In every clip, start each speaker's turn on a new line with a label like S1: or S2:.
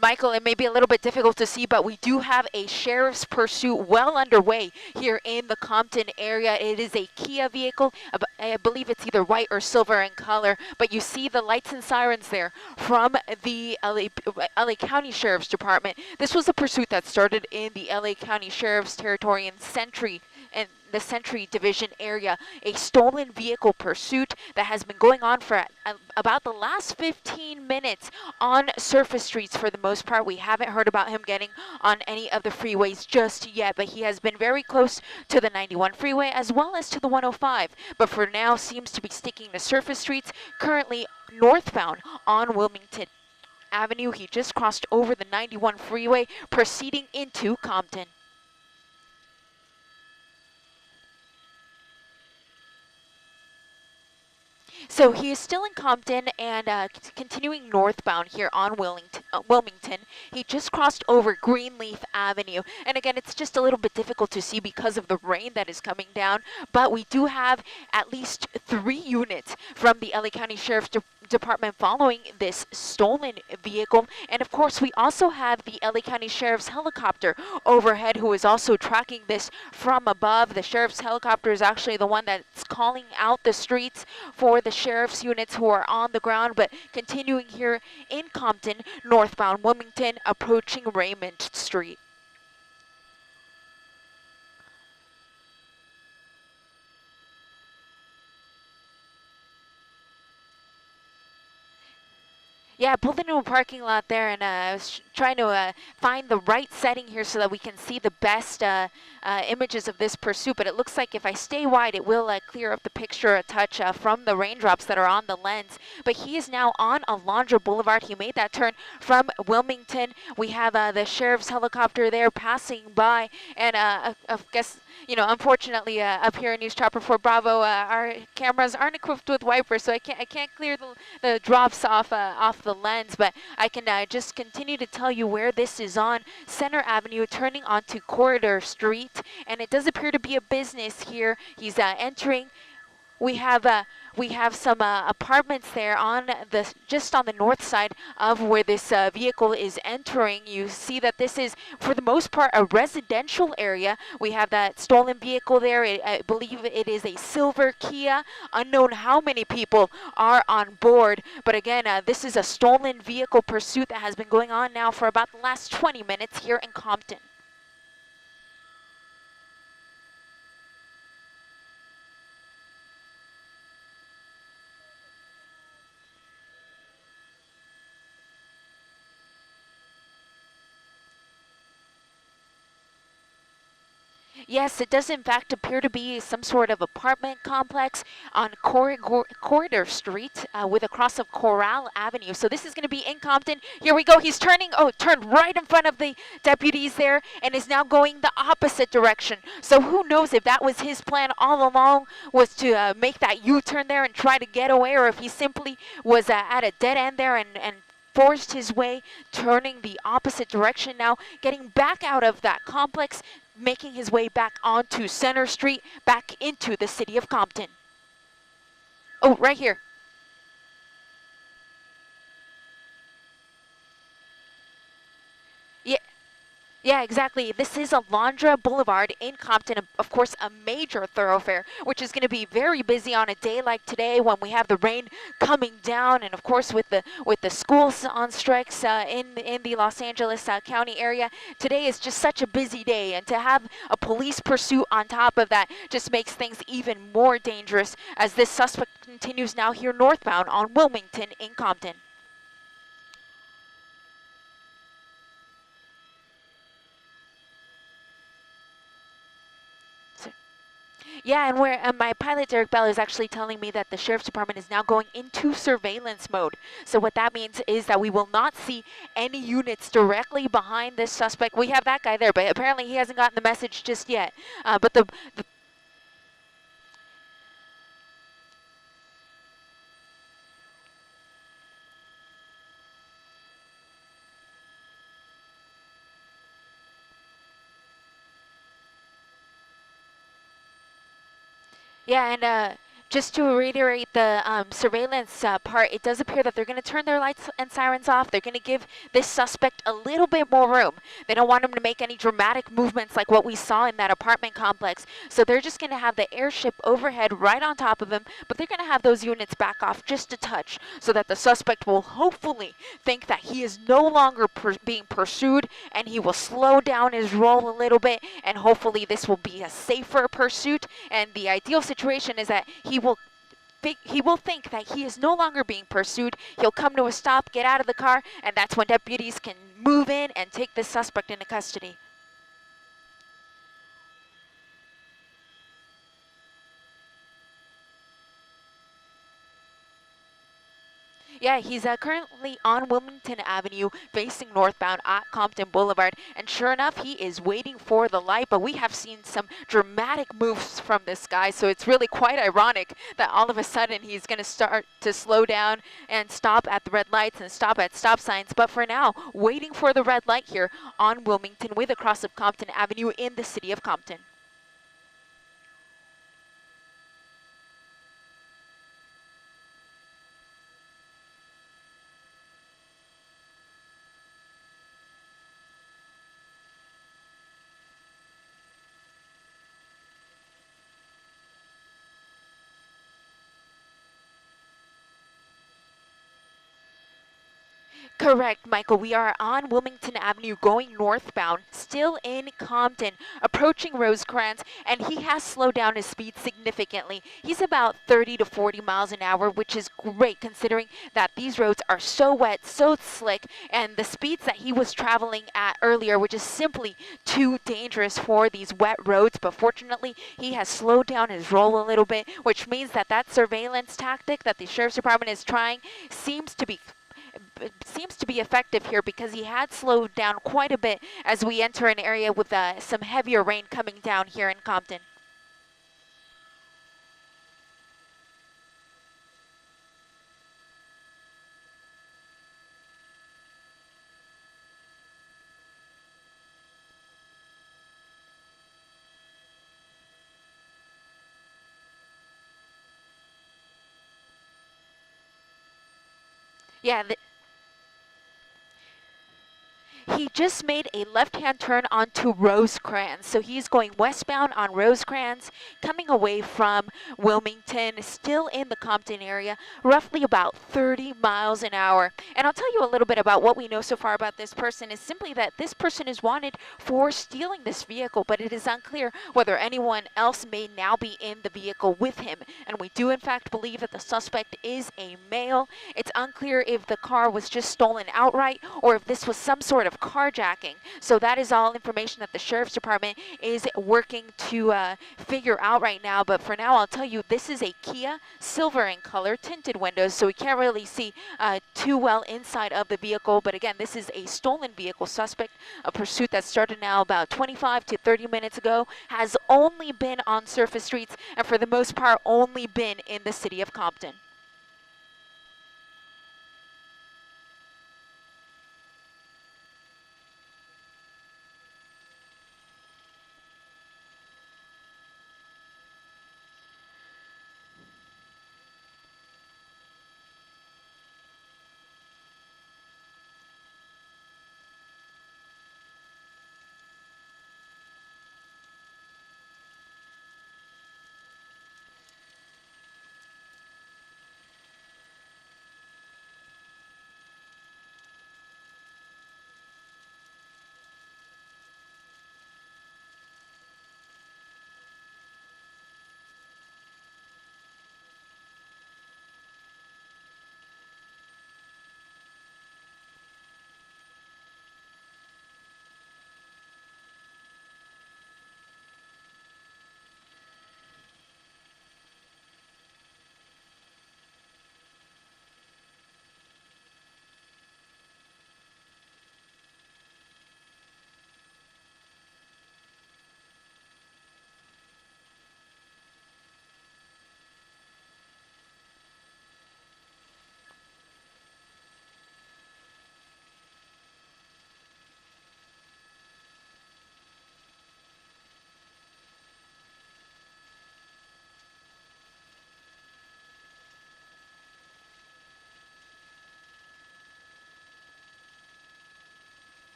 S1: Michael, it may be a little bit difficult to see, but we do have a sheriff's pursuit well underway here in the Compton area. It is a Kia vehicle. I believe it's either white or silver in color, but you see the lights and sirens there from the LA County Sheriff's Department. This was a pursuit that started in the LA County Sheriff's Territory and the Century Division area, a stolen vehicle pursuit that has been going on for about the last 15 minutes on surface streets for the most part. We haven't heard about him getting on any of the freeways just yet, but he has been very close to the 91 freeway as well as to the 105, but for now seems to be sticking to surface streets, currently northbound on Wilmington Avenue. He just crossed over the 91 freeway, proceeding into Compton. So he is still in Compton and continuing northbound here on Wilmington. He just crossed over Greenleaf Avenue. And again, it's just a little bit difficult to see because of the rain that is coming down. But we do have at least 3 units from the LA County Sheriff's Department following this stolen vehicle. And of course, we also have the LA County Sheriff's helicopter overhead who is also tracking this from above. The sheriff's helicopter is actually the one that's calling out the streets for the sheriff's units who are on the ground, but continuing here in Compton, northbound Wilmington, approaching Raymond Street. Yeah, I pulled into a parking lot there, and I was trying to find the right setting here so that we can see the best images of this pursuit. But it looks like if I stay wide, it will clear up the picture a touch from the raindrops that are on the lens. But he is now on Alondra Boulevard. He made that turn from Wilmington. We have the sheriff's helicopter there passing by, and I guess, you know, unfortunately, up here in News Chopper 4 Bravo, our cameras aren't equipped with wipers, so I can't clear the drops off the lens. But I can just continue to tell you where this is on Center Avenue, turning onto Corridor Street, and it does appear to be a business here. He's entering. We have some apartments there on just on the north side of where this vehicle is entering. You see that this is, for the most part, a residential area. We have that stolen vehicle there. I believe it is a silver Kia. Unknown how many people are on board. But again, this is a stolen vehicle pursuit that has been going on now for about the last 20 minutes here in Compton. Yes, it does in fact appear to be some sort of apartment complex on Corridor Street with a cross of Corral Avenue. So this is going to be in Compton. Here we go. He's turning, turned right in front of the deputies there and is now going the opposite direction. So who knows if that was his plan all along, was to make that U-turn there and try to get away, or if he simply was at a dead end there and forced his way, turning the opposite direction now, getting back out of that complex, making his way back onto Center Street, back into the city of Compton. Oh, right here. Yeah. Yeah, exactly. This is Alondra Boulevard in Compton, of course, a major thoroughfare, which is going to be very busy on a day like today when we have the rain coming down, and of course with the schools on strikes in the Los Angeles County area. Today is just such a busy day, and to have a police pursuit on top of that just makes things even more dangerous as this suspect continues now here northbound on Wilmington in Compton. Yeah, and where my pilot, Derek Bell, is actually telling me that the Sheriff's Department is now going into surveillance mode. So what that means is that we will not see any units directly behind this suspect. We have that guy there, but apparently he hasn't gotten the message just yet. But the Yeah, and Just to reiterate the surveillance part, it does appear that they're going to turn their lights and sirens off. They're going to give this suspect a little bit more room. They don't want him to make any dramatic movements like what we saw in that apartment complex. So they're just going to have the airship overhead right on top of him, but they're going to have those units back off just a touch so that the suspect will hopefully think that he is no longer being pursued, and he will slow down his roll a little bit, and hopefully this will be a safer pursuit. And the ideal situation is that he will think that he is no longer being pursued. He'll come to a stop, get out of the car, and that's when deputies can move in and take the suspect into custody. Yeah, he's currently on Wilmington Avenue facing northbound at Compton Boulevard. And sure enough, he is waiting for the light. But we have seen some dramatic moves from this guy. So it's really quite ironic that all of a sudden he's going to start to slow down and stop at the red lights and stop at stop signs. But for now, waiting for the red light here on Wilmington with a cross of Compton Avenue in the city of Compton. Correct, Michael. We are on Wilmington Avenue going northbound, still in Compton, approaching Rosecrans, and he has slowed down his speed significantly. He's about 30 to 40 miles an hour, which is great considering that these roads are so wet, so slick, and the speeds that he was traveling at earlier, which is simply too dangerous for these wet roads. But fortunately, he has slowed down his roll a little bit, which means that that surveillance tactic that the Sheriff's Department is trying seems to be effective here, because he had slowed down quite a bit as we enter an area with some heavier rain coming down here in Compton. Yeah, he just made a left-hand turn onto Rosecrans. So he's going westbound on Rosecrans, coming away from Wilmington, still in the Compton area, roughly about 30 miles an hour. And I'll tell you a little bit about what we know so far about this person is simply that this person is wanted for stealing this vehicle, but it is unclear whether anyone else may now be in the vehicle with him. And we do in fact believe that the suspect is a male. It's unclear if the car was just stolen outright or if this was some sort of carjacking. So that is all information that the Sheriff's Department is working to figure out right now. But for now, I'll tell you, this is a Kia, silver in color, tinted windows, so we can't really see too well inside of the vehicle. But again, this is a stolen vehicle suspect. A pursuit that started now about 25 to 30 minutes ago, has only been on surface streets, and for the most part only been in the city of Compton.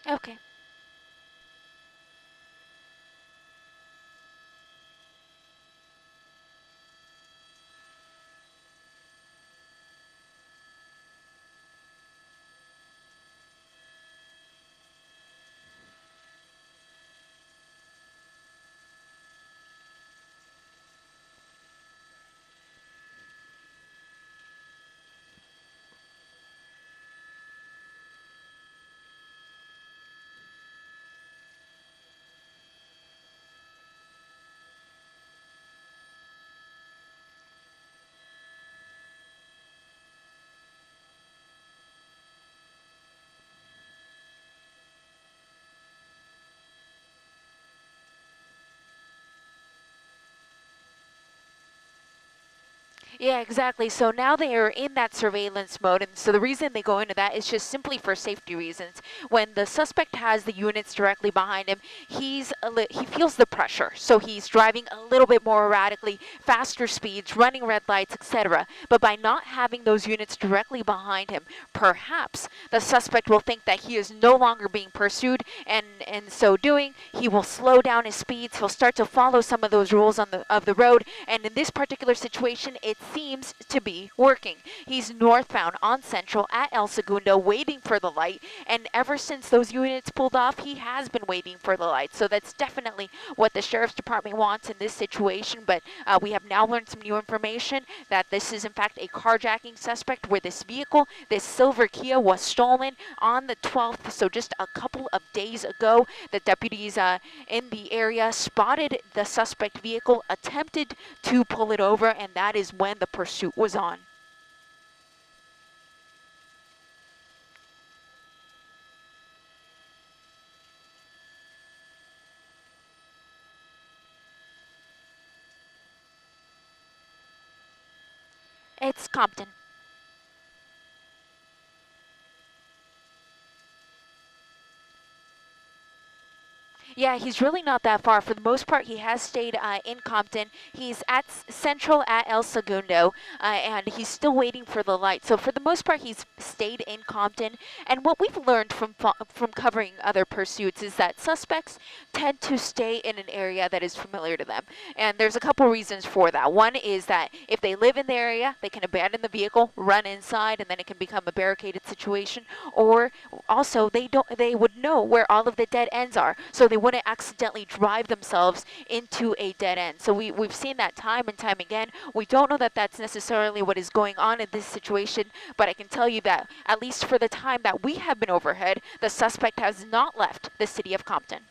S1: Okay. Yeah, exactly. So now they are in that surveillance mode, and so the reason they go into that is just simply for safety reasons. When the suspect has the units directly behind him, he feels the pressure, so he's driving a little bit more erratically, faster speeds, running red lights, etc. But by not having those units directly behind him, perhaps the suspect will think that he is no longer being pursued, and in so doing, he will slow down his speeds. He'll start to follow some of those rules of the road, and in this particular situation, it seems to be working. He's northbound on Central at El Segundo waiting for the light, and ever since those units pulled off, he has been waiting for the light. So that's definitely what the Sheriff's Department wants in this situation, but we have now learned some new information that this is in fact a carjacking suspect where this vehicle, this silver Kia, was stolen on the 12th, so just a couple of days ago. The deputies in the area spotted the suspect vehicle, attempted to pull it over, and that is when the pursuit was on. It's Compton. Yeah, he's really not that far. For the most part, he has stayed in Compton. He's at Central at El Segundo, and he's still waiting for the light. So for the most part, he's stayed in Compton. And what we've learned from covering other pursuits is that suspects tend to stay in an area that is familiar to them. And there's a couple reasons for that. One is that if they live in the area, they can abandon the vehicle, run inside, and then it can become a barricaded situation. Or also, they would know where all of the dead ends are, so they wouldn't accidentally drive themselves into a dead end. So we've seen that time and time again. We don't know that that's necessarily what is going on in this situation, but I can tell you that at least for the time that we have been overhead, the suspect has not left the city of Compton.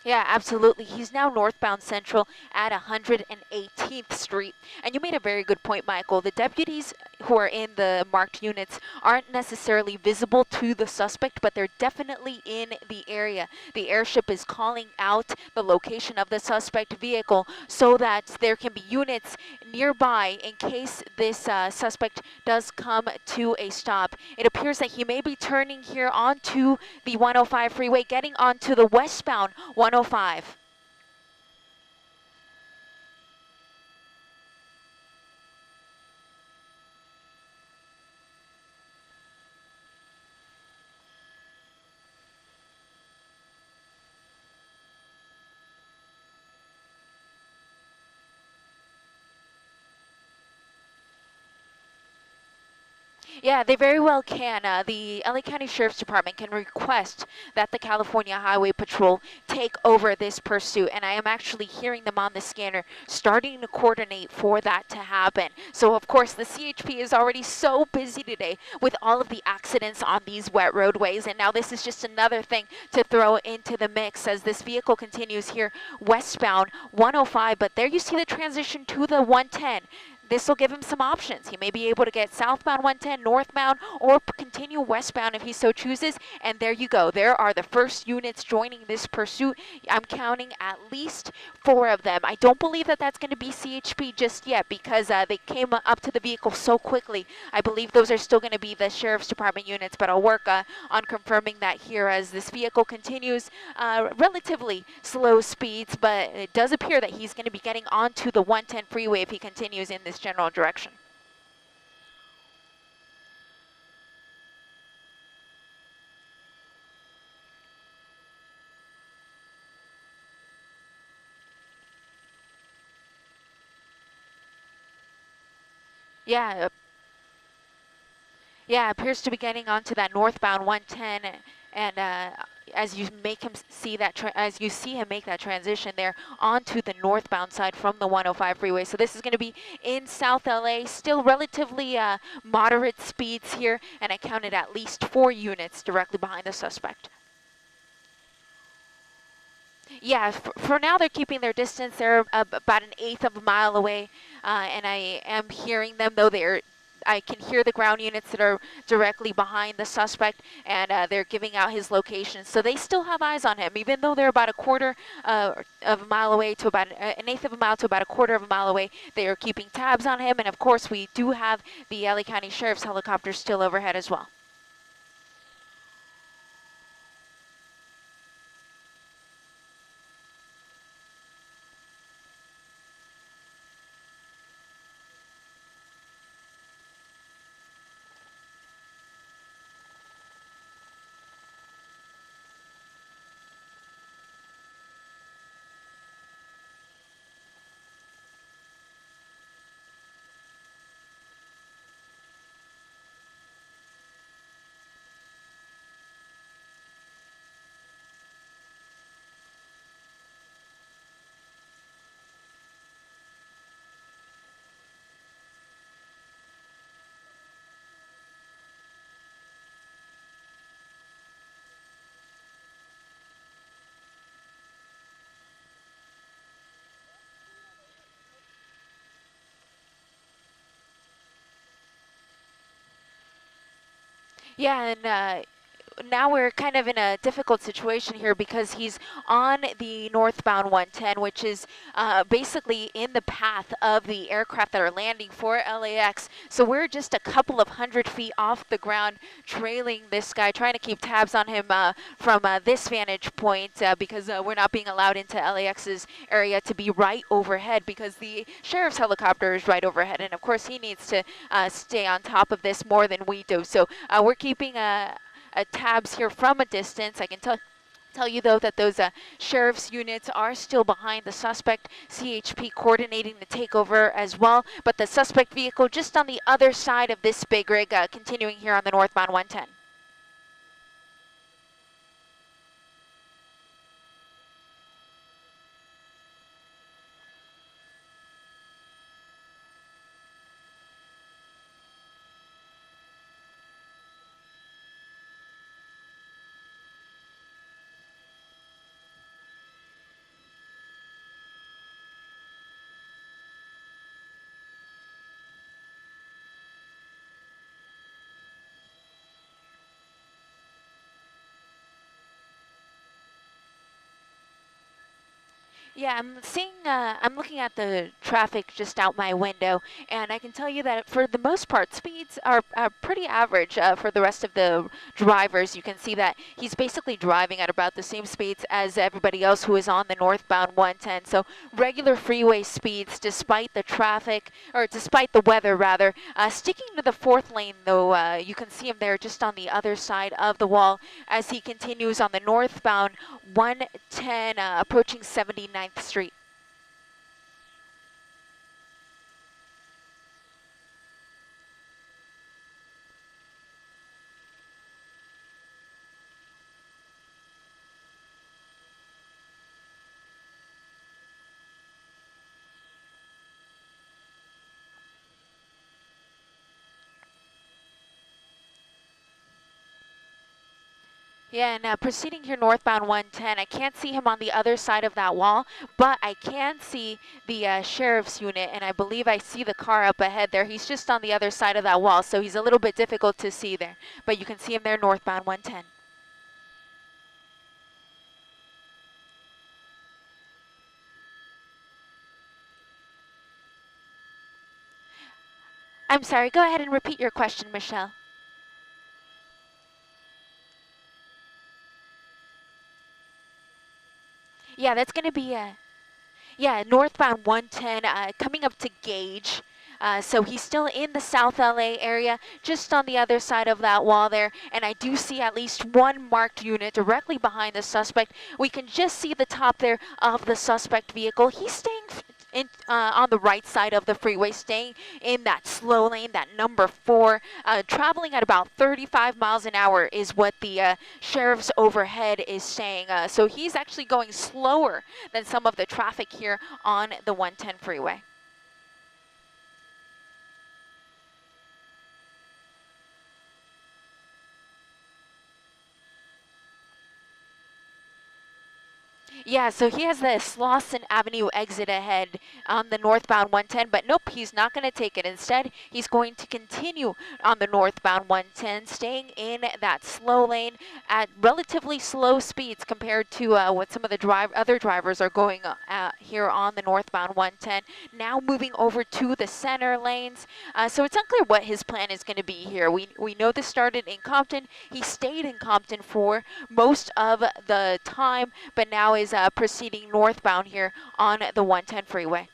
S1: Yeah, absolutely. He's now northbound Central at 118th Street. And you made a very good point, Michael. The deputies who are in the marked units aren't necessarily visible to the suspect, but they're definitely in the area. The airship is calling out the location of the suspect vehicle so that there can be units nearby in case this suspect does come to a stop. It appears that he may be turning here onto the 105 freeway, getting onto the westbound 105. Yeah, they very well can. The LA County Sheriff's Department can request that the California Highway Patrol take over this pursuit, and I am actually hearing them on the scanner starting to coordinate for that to happen. So, of course, the CHP is already so busy today with all of the accidents on these wet roadways, and now this is just another thing to throw into the mix as this vehicle continues here westbound 105, but there you see the transition to the 110. This will give him some options. He may be able to get southbound 110, northbound, or continue westbound if he so chooses. And there you go. There are the first units joining this pursuit. I'm counting at least 4 of them. I don't believe that that's going to be CHP just yet because they came up to the vehicle so quickly. I believe those are still going to be the Sheriff's Department units, but I'll work on confirming that here as this vehicle continues relatively slow speeds, but it does appear that he's going to be getting onto the 110 freeway if he continues in this general direction. Yeah, yeah, appears to be getting onto that northbound 110, and as you make him see that, as you see him make that transition there onto the northbound side from the 105 freeway. So this is going to be in South LA, still relatively moderate speeds here, and I counted at least 4 units directly behind the suspect. Yeah, for now they're keeping their distance. They're about 1/8 of a mile away, and I am hearing them, though I can hear the ground units that are directly behind the suspect, and they're giving out his location. So they still have eyes on him, even though they're about 1/4 of a mile away to about 1/8 of a mile to about 1/4 of a mile away. They are keeping tabs on him, and of course we do have the LA County Sheriff's helicopter still overhead as well. Yeah, and now we're kind of in a difficult situation here because he's on the northbound 110, which is basically in the path of the aircraft that are landing for LAX. So we're just a couple of 100 feet off the ground trailing this guy, trying to keep tabs on him from this vantage point because we're not being allowed into LAX's area to be right overhead because the sheriff's helicopter is right overhead. And of course he needs to stay on top of this more than we do. So we're keeping tabs here from a distance. I can tell you though that those sheriff's units are still behind the suspect. CHP coordinating the takeover as well, but the suspect vehicle just on the other side of this big rig, continuing here on the northbound 110. Yeah, I'm looking at the traffic just out my window, and I can tell you that for the most part, speeds are pretty average for the rest of the drivers. You can see that he's basically driving at about the same speeds as everybody else who is on the northbound 110. So regular freeway speeds, despite the traffic, or despite the weather rather. Sticking to the 4th lane though, you can see him there just on the other side of the wall as he continues on the northbound 110, approaching 79th Street. Yeah, and proceeding here northbound 110, I can't see him on the other side of that wall, but I can see the sheriff's unit, and I believe I see the car up ahead there. He's just on the other side of that wall, so he's a little bit difficult to see there, but you can see him there northbound 110. I'm sorry, go ahead and repeat your question, Michelle. Yeah, that's going to be yeah, northbound 110 coming up to Gage. So he's still in the South LA area, just on the other side of that wall there. And I do see at least one marked unit directly behind the suspect. We can just see the top there of the suspect vehicle. He's staying on the right side of the freeway, staying in that slow lane, that number 4, traveling at about 35 miles an hour is what the sheriff's overhead is saying. So he's actually going slower than some of the traffic here on the 110 freeway. Yeah, so he has the Slauson Avenue exit ahead on the northbound 110, but nope, he's not going to take it. Instead, he's going to continue on the northbound 110, staying in that slow lane at relatively slow speeds compared to what some of the other drivers are going here on the northbound 110. Now moving over to the center lanes. So it's unclear what his plan is going to be here. We know this started in Compton. He stayed in Compton for most of the time, but now is proceeding northbound here on the 110 freeway.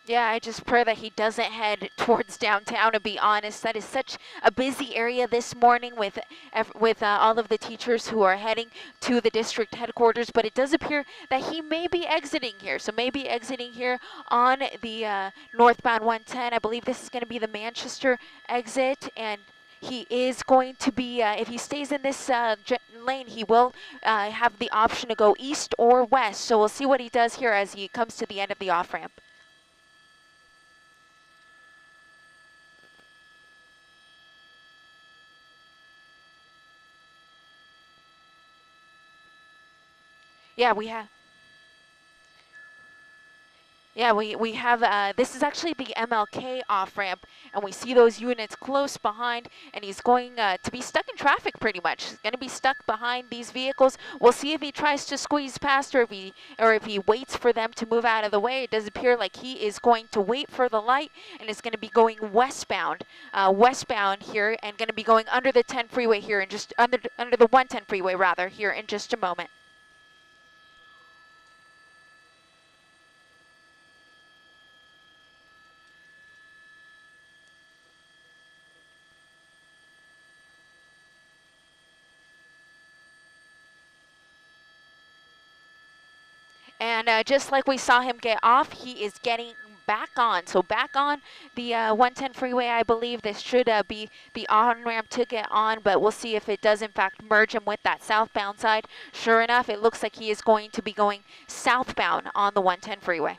S1: Yeah, I just pray that he doesn't head towards downtown, to be honest. That is such a busy area this morning with all of the teachers who are heading to the district headquarters, but it does appear that he may be exiting here. So maybe exiting here on the northbound 110. I believe this is going to be the Manchester exit, and he is going to be, if he stays in this lane, he will have the option to go east or west. So we'll see what he does here as he comes to the end of the off-ramp. Yeah, we have. Yeah, we have, this is actually the MLK off-ramp, and we see those units close behind, and he's going to be stuck in traffic pretty much. He's going to be stuck behind these vehicles. We'll see if he tries to squeeze past, or if he waits for them to move out of the way. It does appear like he is going to wait for the light, and is going to be going westbound here, and going to be going under the 10 freeway here, and just under the 110 freeway rather, here in just a moment. And just like we saw him get off, he is getting back on. So back on the 110 freeway, I believe this should be the on-ramp to get on, but we'll see if it does in fact merge him with that southbound side. Sure enough, it looks like he is going to be going southbound on the 110 freeway.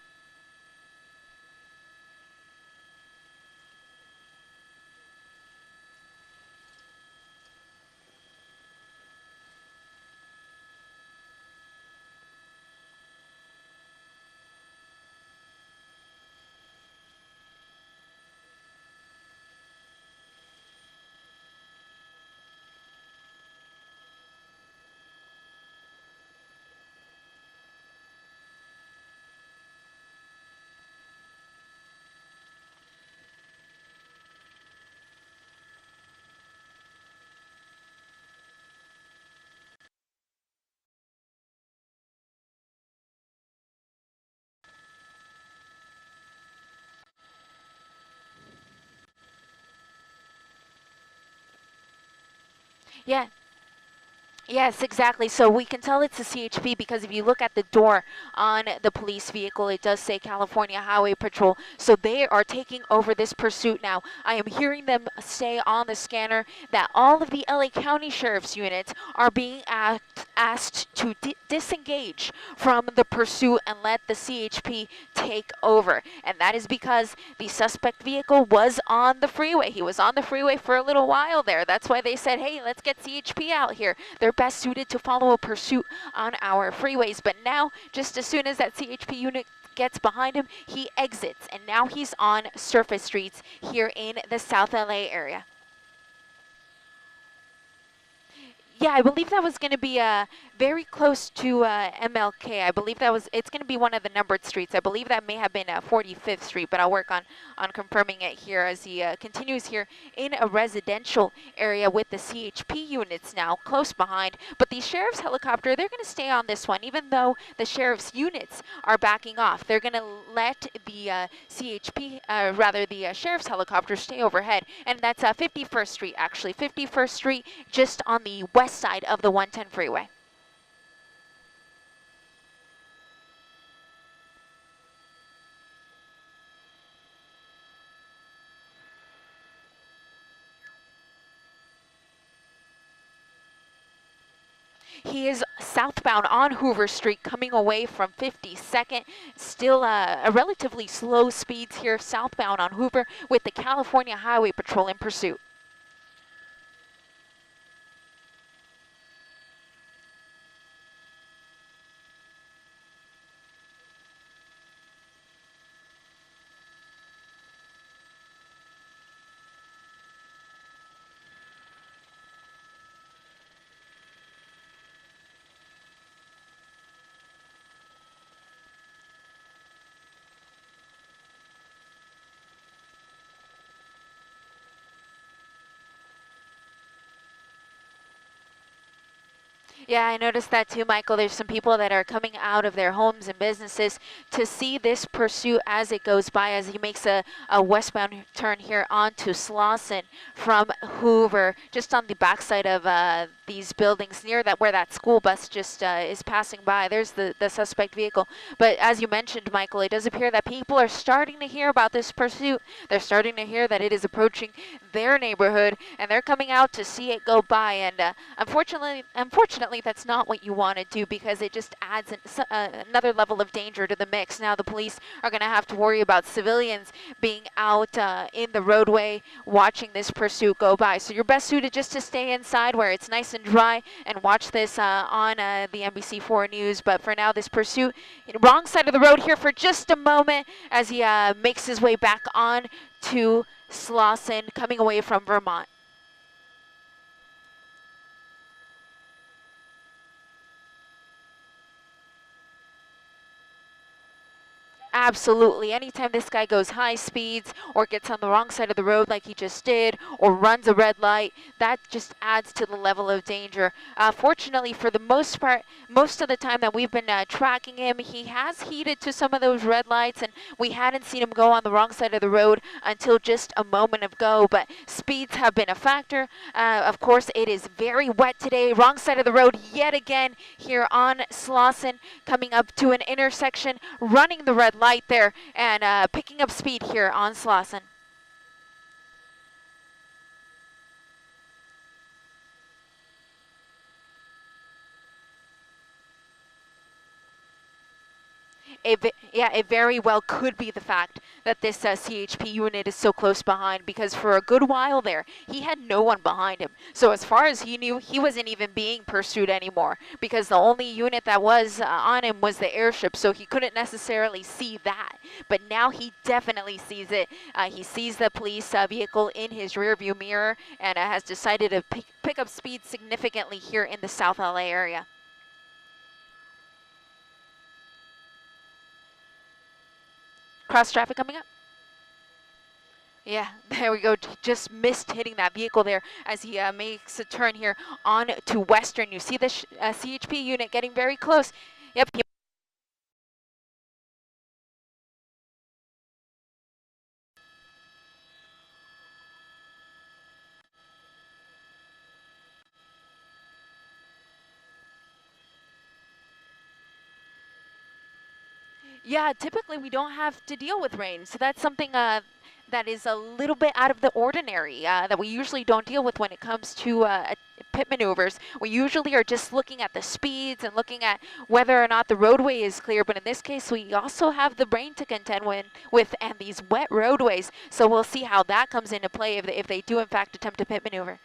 S1: Yeah. Yes, exactly. So we can tell it's a CHP because if you look at the door on the police vehicle, it does say California Highway Patrol. So they are taking over this pursuit now. I am hearing them say on the scanner that all of the LA County Sheriff's units are being asked to disengage from the pursuit and let the CHP take over. And that is because the suspect vehicle was on the freeway. He was on the freeway for a little while there. That's why they said, hey, let's get CHP out here. They're best suited to follow a pursuit on our freeways. But now, just as soon as that CHP unit gets behind him, he exits, and now he's on surface streets here in the South LA area. Yeah, I believe that was going to be very close to MLK. I believe it's going to be one of the numbered streets. I believe that may have been 45th Street, but I'll work on confirming it here as he continues here in a residential area with the CHP units now close behind. But the sheriff's helicopter, they're going to stay on this one, even though the sheriff's units are backing off. They're going to let the the sheriff's helicopter stay overhead. And that's 51st Street, actually. 51st Street, just on the west side of the 110 freeway. He is southbound on Hoover Street coming away from 52nd. Still a relatively slow speeds here southbound on Hoover with the California Highway Patrol in pursuit. Yeah, I noticed that too, Michael. There's some people that are coming out of their homes and businesses to see this pursuit as it goes by, as he makes a westbound turn here onto Slauson from Hoover, just on the backside of these buildings near that where that school bus just is passing by. There's the suspect vehicle. But as you mentioned, Michael, it does appear that people are starting to hear about this pursuit. They're starting to hear that it is approaching their neighborhood, and they're coming out to see it go by. And unfortunately, that's not what you want to do, because it just adds another level of danger to the mix. Now the police are going to have to worry about civilians being out in the roadway watching this pursuit go by. So you're best suited just to stay inside where it's nice and dry and watch this on the NBC4 News. But for now, this pursuit, wrong side of the road here for just a moment as he makes his way back on to Slauson, coming away from Vermont. Absolutely. Anytime this guy goes high speeds or gets on the wrong side of the road like he just did, or runs a red light, that just adds to the level of danger. Fortunately, for the most part, most of the time that we've been tracking him, he has heeded to some of those red lights, and we hadn't seen him go on the wrong side of the road until just a moment ago. But speeds have been a factor. Of course, it is very wet today. Wrong side of the road yet again here on Slauson, coming up to an intersection, running the red light there, and picking up speed here on Slauson. It very well could be the fact that this CHP unit is so close behind, because for a good while there, he had no one behind him. So as far as he knew, he wasn't even being pursued anymore, because the only unit that was on him was the airship, so he couldn't necessarily see that. But now he definitely sees it. He sees the police vehicle in his rearview mirror, and has decided to pick up speed significantly here in the South LA area. Cross traffic coming up. Yeah, there we go. Just missed hitting that vehicle there as he makes a turn here on to Western. You see the CHP unit getting very close. Yep. Yeah, typically we don't have to deal with rain, so that's something that is a little bit out of the ordinary that we usually don't deal with when it comes to pit maneuvers. We usually are just looking at the speeds and looking at whether or not the roadway is clear, but in this case we also have the rain to contend with and these wet roadways, so we'll see how that comes into play if they do in fact attempt a pit maneuver.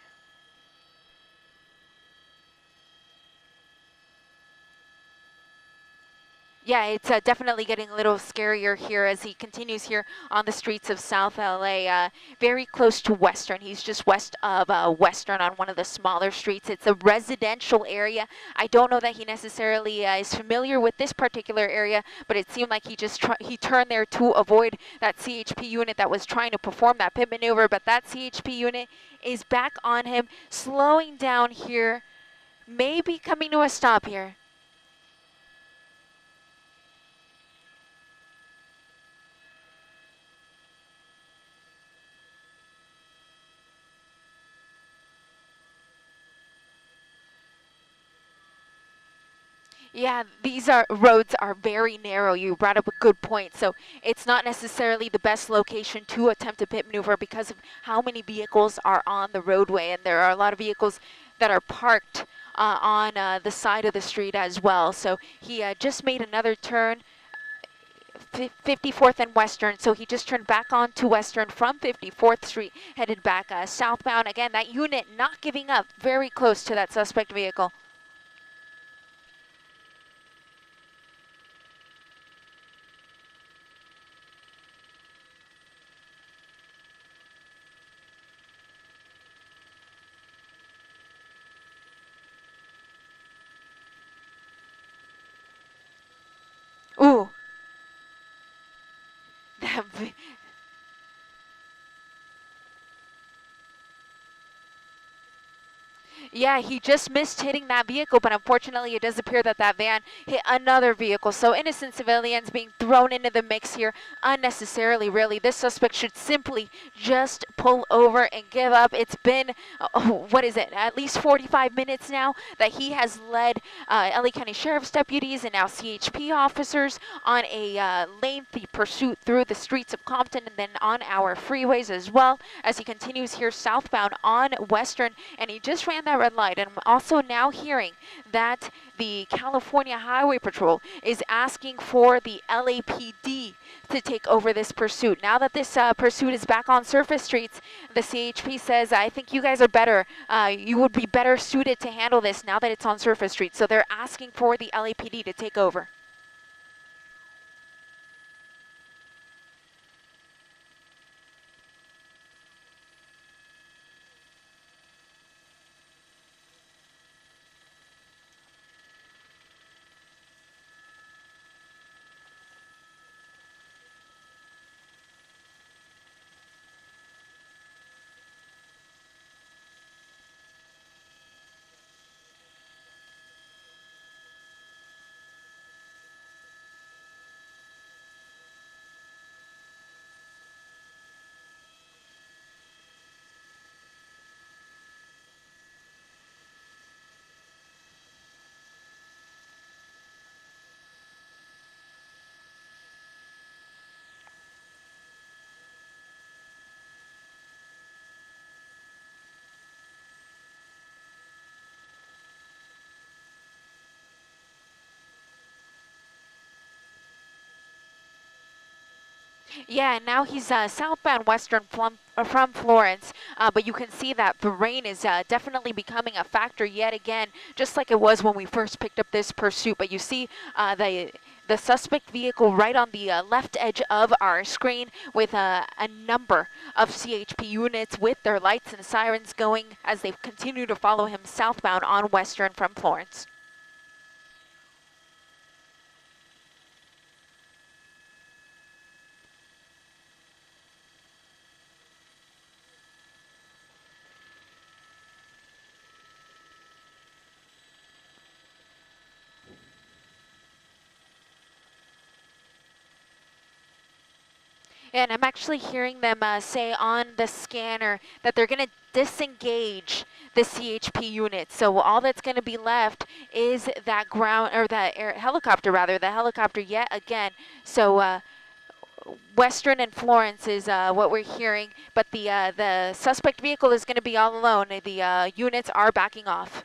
S1: Yeah, it's definitely getting a little scarier here as he continues here on the streets of South LA, very close to Western. He's just west of Western on one of the smaller streets. It's a residential area. I don't know that he necessarily is familiar with this particular area, but it seemed like he turned there to avoid that CHP unit that was trying to perform that pit maneuver, but that CHP unit is back on him, slowing down here, maybe coming to a stop here. Yeah, these roads are very narrow. You brought up a good point. So it's not necessarily the best location to attempt a pit maneuver because of how many vehicles are on the roadway, and there are a lot of vehicles that are parked on the side of the street as well. So he just made another turn, 54th and Western, so he just turned back onto Western from 54th Street, headed back southbound. Again, that unit not giving up, very close to that suspect vehicle. Ooh. Yeah, he just missed hitting that vehicle, but unfortunately it does appear that that van hit another vehicle. So innocent civilians being thrown into the mix here unnecessarily, really. This suspect should simply just pull over and give up. It's been, what is it, at least 45 minutes now that he has led LA County Sheriff's deputies and now CHP officers on a lengthy pursuit through the streets of Compton and then on our freeways as well as he continues here southbound on Western, and he just ran that red light. And I'm also now hearing that the California Highway Patrol is asking for the LAPD to take over this pursuit. Now that this pursuit is back on surface streets, the CHP says, I think you guys are better. You would be better suited to handle this now that it's on surface streets. So they're asking for the LAPD to take over. Yeah, and now he's southbound Western from Florence, but you can see that the rain is definitely becoming a factor yet again, just like it was when we first picked up this pursuit. But you see the suspect vehicle right on the left edge of our screen with a number of CHP units with their lights and sirens going as they continue to follow him southbound on Western from Florence. And I'm actually hearing them say on the scanner that they're going to disengage the CHP unit. So all that's going to be left is that ground, or that helicopter rather, the helicopter yet again. So Western and Florence is what we're hearing, but the suspect vehicle is going to be all alone. The units are backing off.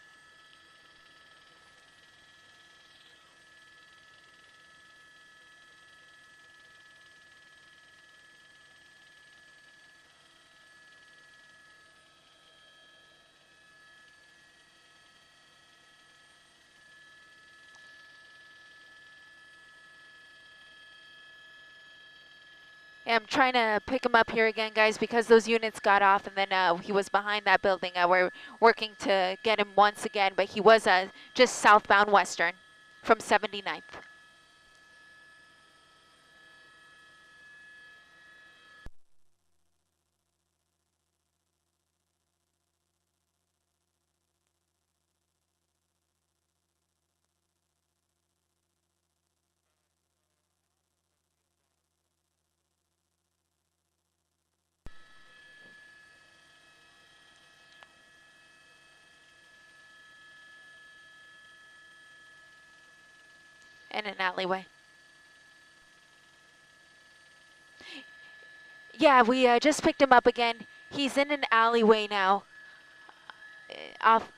S1: Yeah, I'm trying to pick him up here again, guys, because those units got off, and then he was behind that building. We're working to get him once again, but he was just southbound Western from 79th. In an alleyway. Yeah, we just picked him up again. He's in an alleyway now. Off.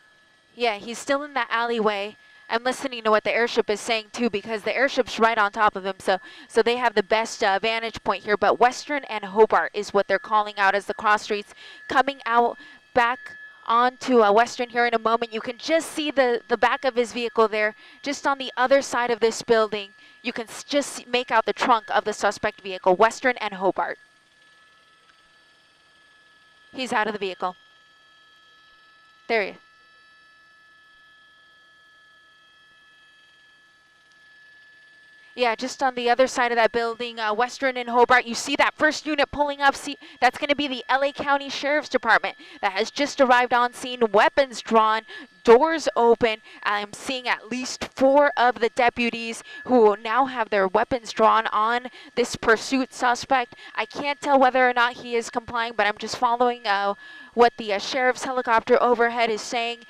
S1: Yeah, he's still in that alleyway. I'm listening to what the airship is saying too, because the airship's right on top of him, so they have the best vantage point here. But Western and Hobart is what they're calling out as the cross streets coming out back onto Western here in a moment. You can just see the back of his vehicle there, just on the other side of this building. You can just make out the trunk of the suspect vehicle, Western and Hobart. He's out of the vehicle. There he is. Yeah, just on the other side of that building, Western and Hobart, you see that first unit pulling up. See, that's going to be the LA County Sheriff's Department that has just arrived on scene, weapons drawn, doors open. I'm seeing at least 4 of the deputies who now have their weapons drawn on this pursuit suspect. I can't tell whether or not he is complying, but I'm just following what the sheriff's helicopter overhead is saying.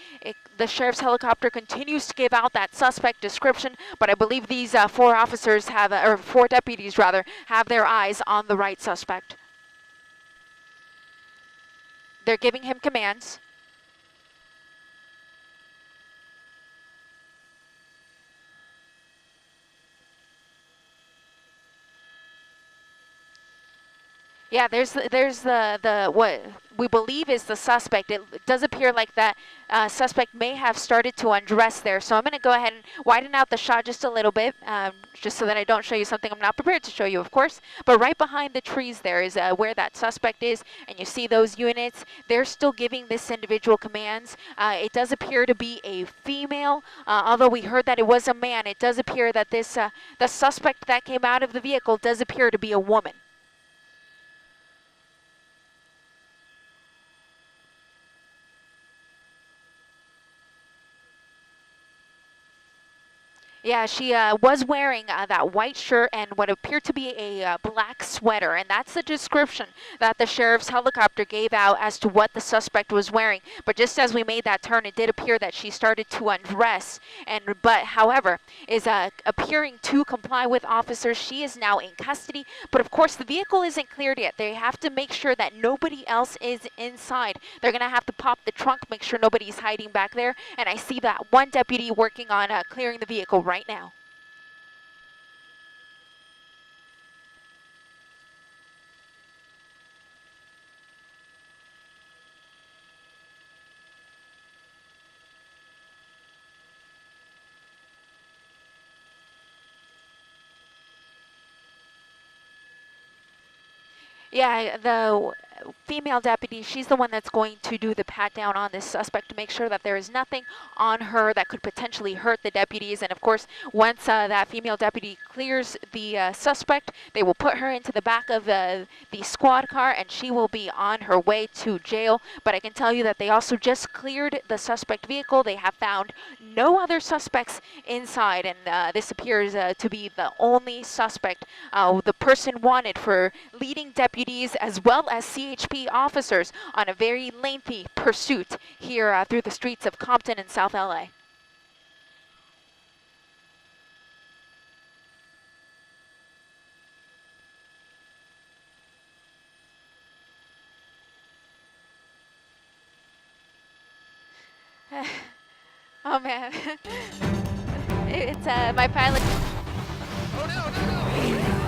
S1: The sheriff's helicopter continues to give out that suspect description, but I believe these 4 officers have, or 4 deputies rather, have their eyes on the right suspect. They're giving him commands. Yeah, there's the what we believe is the suspect. It does appear like that suspect may have started to undress there. So I'm going to go ahead and widen out the shot just a little bit, just so that I don't show you something I'm not prepared to show you, of course. But right behind the trees there is where that suspect is, and you see those units. They're still giving this individual commands. It does appear to be a female, although we heard that it was a man. It does appear that this the suspect that came out of the vehicle does appear to be a woman. Yeah, she was wearing that white shirt and what appeared to be a black sweater, and that's the description that the sheriff's helicopter gave out as to what the suspect was wearing. But just as we made that turn, it did appear that she started to undress, but however, is appearing to comply with officers. She is now in custody, but of course the vehicle isn't cleared yet. They have to make sure that nobody else is inside. They're going to have to pop the trunk, make sure nobody's hiding back there, and I see that one deputy working on clearing the vehicle right now. Yeah, female deputy, she's the one that's going to do the pat down on this suspect to make sure that there is nothing on her that could potentially hurt the deputies. And of course, once that female deputy clears the suspect, they will put her into the back of the squad car and she will be on her way to jail. But I can tell you that they also just cleared the suspect vehicle. They have found no other suspects inside, and this appears to be the only suspect, the person wanted for leading deputies as well as CHP officers on a very lengthy pursuit here through the streets of Compton and South LA. Oh man, it's my pilot.
S2: Oh no, no, no!